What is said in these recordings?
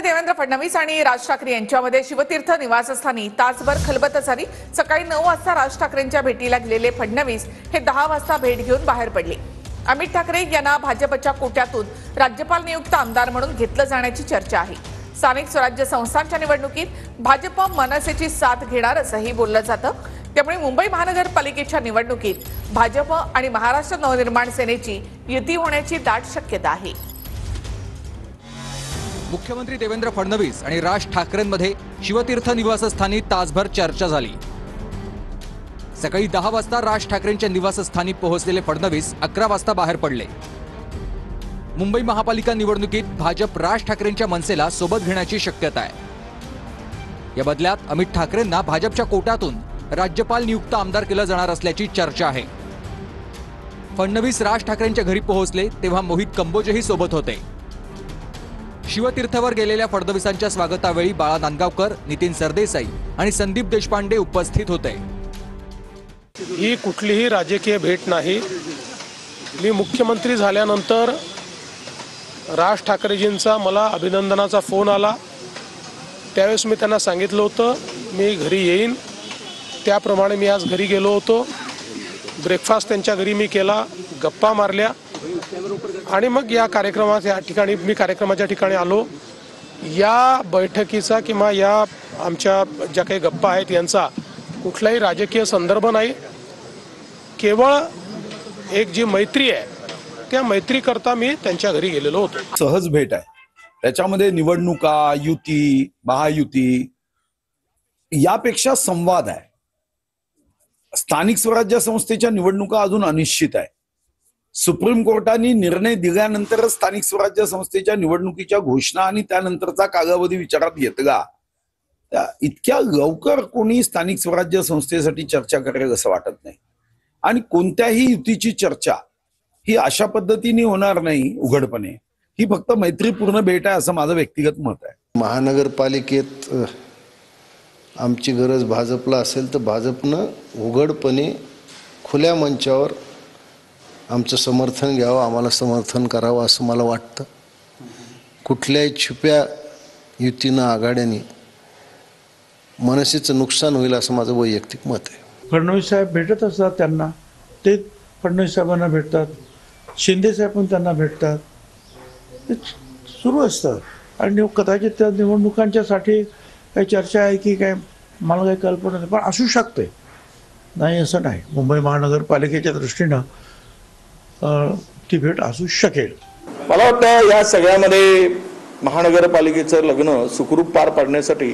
देवेंद्र फडणवीस आणि राज ठाकरे यांच्यामध्ये शिवतीर्थ निवासस्थानी तासभर खलबत झाली। सकाळी 9 वाजता राज ठाकरेंच्या भेटीला गेलेले फडणवीस हे 10 वाजता भेट घेऊन बाहेर पडले। अमित ठाकरे यांना भाजपच्या कोट्यातून राज्यपाल नियुक्त आमदार म्हणून घेतलं जाण्याची चर्चा आहे। स्थानिक स्वराज्य संस्थांच्या निवडणुकीत भाजप मनसेची साथ घेणार असंही बोललं जातं। त्यामुळे मुंबई महानगरपालिकेच्या निवडणुकीत भाजप आणि महाराष्ट्र नवनिर्माण सेनेची युती होण्याची दाट शक्यता आहे। मुख्यमंत्री देवेंद्र फडणवीस आणि राज ठाकरेंमध्ये शिवतीर्थ निवासस्थानी तासभर चर्चा झाली। सकाळी 10 वाजता राज ठाकरेंच्या निवासस्थानी पोहोचलेले फडणवीस 11 वाजता बाहेर पडले। मुंबई महापालिका निवडणुकीत भाजप राज ठाकरेंच्या मनसेला सोबत घेण्याची शक्यता आहे। या बदल्यात अमित ठाकरेंना भाजपच्या कोट्यातून राज्यपाल नियुक्त आमदार केलं जाणार असल्याची चर्चा आहे। फडणवीस राज ठाकरेंच्या घरी पोहोचले तेव्हा मोहित कंबोजही सोबत होते। शिवतीर्थवर गेलेल्या फडणवीसांच्या स्वागतावेळी बाळा नांदगावकर, नितीन सरदेसाई आणि संदीप देशपांडे उपस्थित होते। ही कुठलीही राजकीय भेट नाही। मी मुख्यमंत्री झाल्यानंतर राज ठाकरेजींचा मला अभिनंदनाचा फोन आला। त्यावेळेस मी त्यांना सांगितलं होतं मी घरी येईन। त्याप्रमाणे मी आज घरी गेलो होतो। ब्रेकफास्ट त्यांच्या घरी मी केला, गप्पा मारल्या आणि मग या कार्यक्रमाच्या ठिकाणी आलो। या बैठकीचा किंवा या आमच्या ज्या काही गप्पा आहेत यांचा कुठलाही राजकीय संदर्भ नाही। केवळ एक जी मैत्री आहे त्या मैत्रीकरता मी त्यांच्या घरी गेलेलो होतो। सहज भेट आहे, त्याच्यामध्ये निवडणुका, युती, महायुती यापेक्षा संवाद आहे। स्थानिक स्वराज्य संस्थेच्या निवडणुका अजून अनिश्चित आहे। सुप्रीम कोर्टाने निर्णय दिल्यानंतर स्थानिक स्वराज्य संस्थेच्या निवडणुकीच्या घोषणा आणि त्यानंतरचा कालावधी विचारात घेतला। इतक्या लवकर कोणी स्थानिक स्वराज्य संस्थेसाठी चर्चा करेल असं वाटत नाही। आणि कोणत्याही युतीची चर्चा ही अशा पद्धतीने होणार नाही उघडपणे। ही फक्त मैत्रीपूर्ण भेट आहे असं माझं व्यक्तिगत मत आहे। महानगरपालिकेत आमची गरज भाजपला असेल तर भाजपनं उघडपणे खुल्या मंचावर आमचं समर्थन घ्यावं, आम्हाला समर्थन करावं असं मला वाटतं। कुठल्याही छुप्या युतीनं, आघाड्यांनी मनसेचं नुकसान होईल असं माझं वैयक्तिक मत आहे। फडणवीस साहेब भेटत असतात, त्यांना ते फडणवीस साहेबांना भेटतात, शिंदे साहेब पण त्यांना भेटतात, ते सुरू असतं। आणि कदाचित त्या निवडणुकांच्यासाठी काही चर्चा आहे की काय मला काही कल्पना नाही, पण असू शकते, नाही असं नाही। मुंबई महानगरपालिकेच्या दृष्टीनं ती भेट असू शकेल। मला वाटतं या सगळ्यामध्ये महानगरपालिकेचं लग्न सुखरूप पार पाडण्यासाठी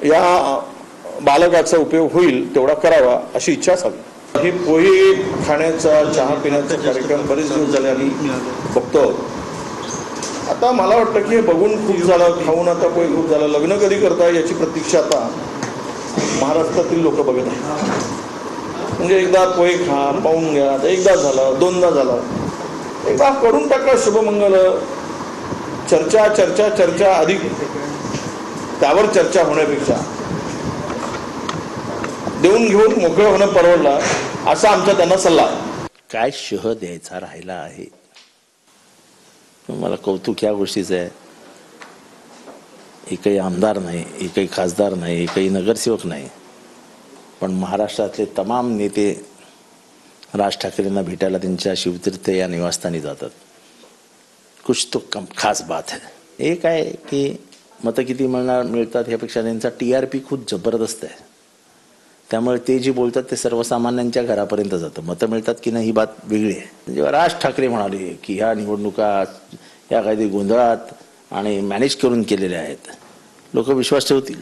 या बालकाचा उपयोग होईल तेवढा करावा अशी इच्छा असावी। ही पोहे खाण्याचा, चहा पिण्याचा कार्यक्रम बरेच दिवस झाले आम्ही बघतो। आता मला वाटतं की बघून खूप झालं, खाऊन आता पोहे खूप झालं। लग्न कधी करता याची प्रतीक्षा आता महाराष्ट्रातील लोक बघत आहेत। म्हणजे एकदा पोहे खा, पाहून घ्या, एकदा झालं, दोनदा झालं, एकदा करून टाका शुभमंगल। चर्चा चर्चा चर्चा अधिक त्यावर चर्चा होण्यापेक्षा देऊन घेऊन मोकळं होणं परवडलं असा आमचा त्यांना सल्ला आहे। काय शह द्यायचा राहिला आहे? मला कौतुक या गोष्टीचं आहे। एकही आमदार नाही, एकही खासदार नाही, एकही नगरसेवक नाही, पण महाराष्ट्रातले तमाम नेते राज ठाकरेंना भेटायला त्यांच्या शिवतीर्थ या निवासस्थानी जातात। कुछ तो खास बात है। एक आहे की मतं किती मिळतात ह्यापेक्षा त्यांचा TRP खूप जबरदस्त आहे। त्यामुळे ते जे बोलतात ते सर्वसामान्यांच्या घरापर्यंत जातं। मतं मिळतात की नाही ही बात वेगळी आहे। जेव्हा राज ठाकरे म्हणाले की ह्या निवडणुका या कायदे गोंधळात आणि मॅनेज करून केलेल्या आहेत, लोक विश्वास ठेवतील।